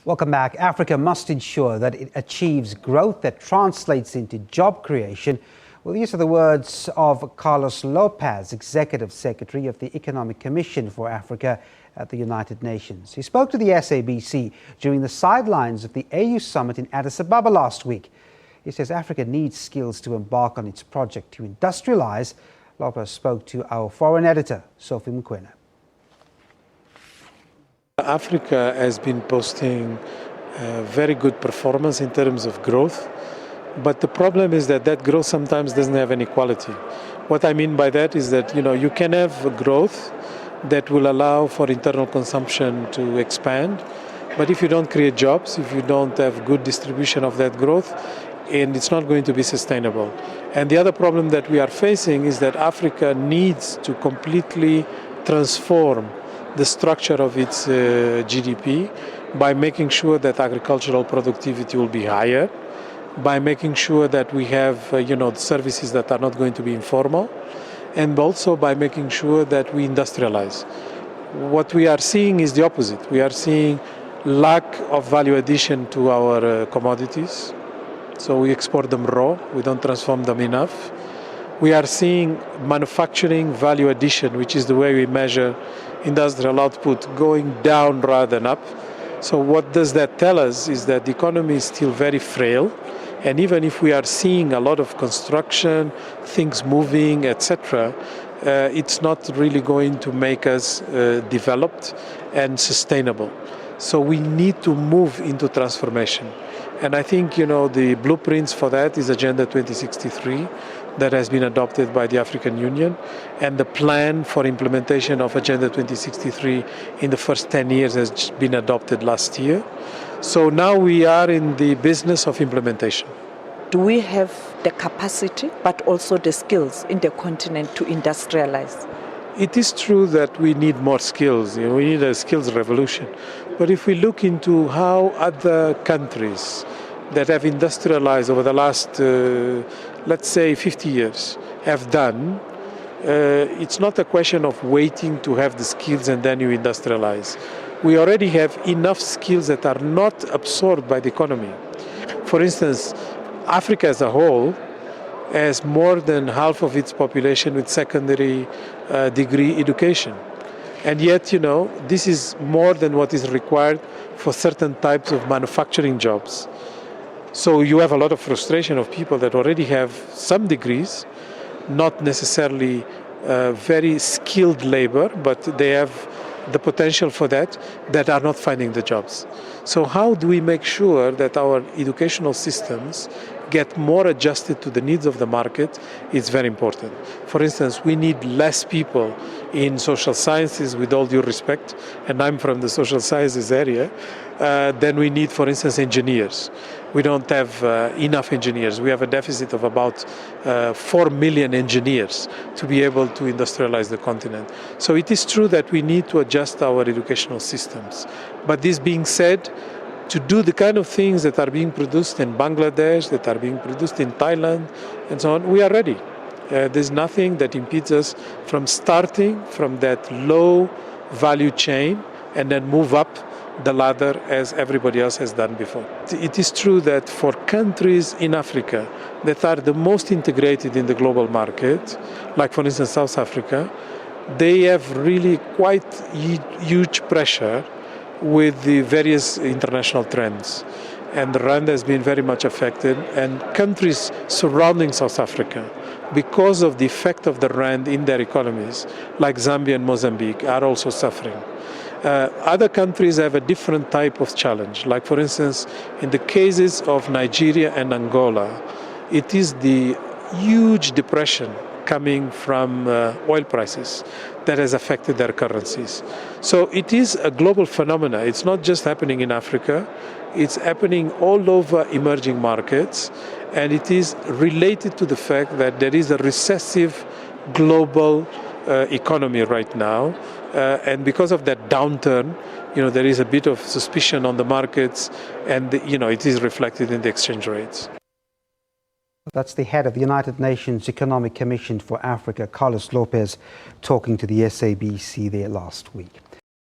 Welcome back. Africa must ensure that it achieves growth that translates into job creation. Well, these are the words of Carlos Lopes, Executive Secretary of the Economic Commission for Africa at the United Nations. He spoke to the SABC during the sidelines of the AU summit in Addis Ababa last week. He says Africa needs skills to embark on its project to industrialize. Lopes spoke to our foreign editor, Sophie Mokeona. Africa has been posting very good performance in terms of growth, but the problem is that growth sometimes doesn't have any quality. What I mean by that is that you can have growth that will allow for internal consumption to expand, but if you don't create jobs, if you don't have good distribution of that growth, and it's not going to be sustainable. And the other problem that we are facing is that Africa needs to completely transform the structure of its GDP by making sure that agricultural productivity will be higher, by making sure that we have services that are not going to be informal, and also by making sure that we industrialize. What we are seeing is the opposite. We are seeing lack of value addition to our commodities. So we export them raw, we don't transform them enough. We are seeing manufacturing value addition, which is the way we measure industrial output, going down rather than up. So what does that tell us is that the economy is still very frail, and even if we are seeing a lot of construction, things moving, etc., it's not really going to make us developed and sustainable. So we need to move into transformation. And I think, the blueprints for that is Agenda 2063 that has been adopted by the African Union, and the plan for implementation of Agenda 2063 in the first 10 years has been adopted last year. So now we are in the business of implementation. Do we have the capacity but also the skills in the continent to industrialize? It is true that we need more skills. We need a skills revolution. But if we look into how other countries that have industrialized over the last, let's say, 50 years have done, it's not a question of waiting to have the skills and then you industrialize. We already have enough skills that are not absorbed by the economy. For instance, Africa as a whole has more than half of its population with secondary degree education. And yet, this is more than what is required for certain types of manufacturing jobs. So you have a lot of frustration of people that already have some degrees, not necessarily very skilled labor, but they have the potential for that are not finding the jobs. So how do we make sure that our educational systems get more adjusted to the needs of the market? It's very important. For instance, we need less people in social sciences, with all due respect, and I'm from the social sciences area, than we need, for instance, engineers. We don't have enough engineers. We have a deficit of about 4 million engineers to be able to industrialize the continent. So it is true that we need to adjust our educational systems. But this being said, to do the kind of things that are being produced in Bangladesh, that are being produced in Thailand, and so on, we are ready. There's nothing that impedes us from starting from that low value chain and then move up the ladder as everybody else has done before. It is true that for countries in Africa that are the most integrated in the global market, like for instance South Africa, they have really quite huge pressure with the various international trends. And the rand has been very much affected, and countries surrounding South Africa, because of the effect of the rand in their economies, like Zambia and Mozambique, are also suffering. Other countries have a different type of challenge. Like for instance, in the cases of Nigeria and Angola, it is the huge depression coming from oil prices that has affected their currencies. So it is a global phenomenon. It's not just happening in Africa. It's happening all over emerging markets, and it is related to the fact that there is a recessive global economy right now, and because of that downturn, there is a bit of suspicion on the markets, and it is reflected in the exchange rates. That's the head of the United Nations Economic Commission for Africa, Carlos Lopes, talking to the SABC there last week.